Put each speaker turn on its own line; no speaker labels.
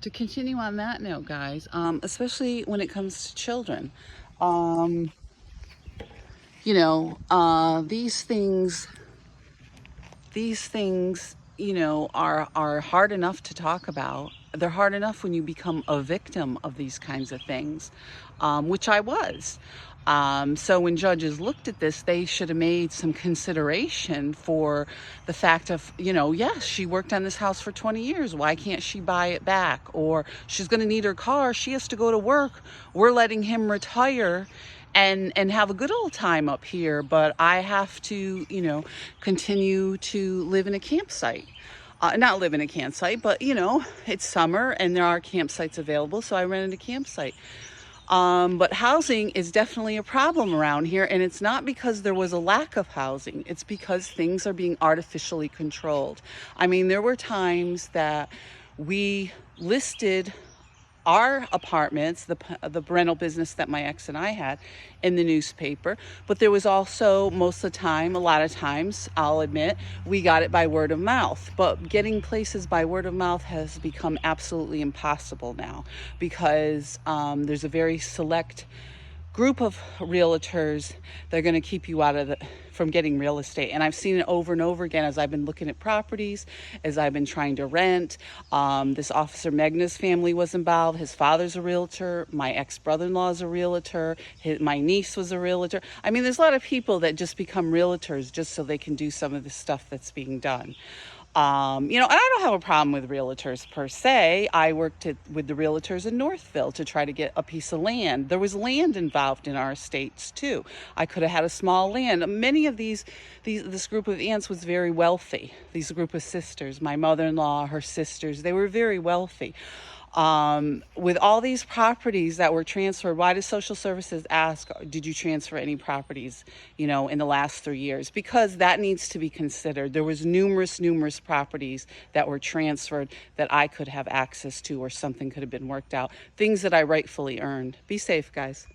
to continue on that note, guys, especially when it comes to children, these things, are hard enough to talk about. They're hard enough when you become a victim of these kinds of things, which I was. So when judges looked at this, they should have made some consideration for the fact of, yes, she worked on this house for 20 years. Why can't she buy it back? Or she's going to need her car. She has to go to work. We're letting him retire and have a good old time up here, but I have to, continue to live in a campsite. Not live in a campsite, but it's summer and there are campsites available, so I rented a campsite. But housing is definitely a problem around here, and it's not because there was a lack of housing. It's because things are being artificially controlled. I mean, there were times that we listed our apartments, the rental business that my ex and I had, in the newspaper, but there was also, most of the time, a lot of times, I'll admit, we got it by word of mouth. But getting places by word of mouth has become absolutely impossible now, because there's a very select group of realtors that are going to keep you from getting real estate. And I've seen it over and over again as I've been looking at properties, as I've been trying to rent. This Officer Megna's family was involved. His father's a realtor. My ex-brother-in-law is a realtor. My niece was a realtor. I mean, there's a lot of people that just become realtors just so they can do some of the stuff that's being done. And I don't have a problem with realtors per se. I worked with the realtors in Northville to try to get a piece of land. There was land involved in our estates too. I could have had a small land. Many of this group of aunts was very wealthy. These group of sisters, my mother-in-law, her sisters, they were very wealthy. With all these properties that were transferred, why does social services ask, did you transfer any properties, in the last 3 years? Because that needs to be considered. There was numerous properties that were transferred that I could have access to, or something could have been worked out. Things that I rightfully earned. Be safe, guys.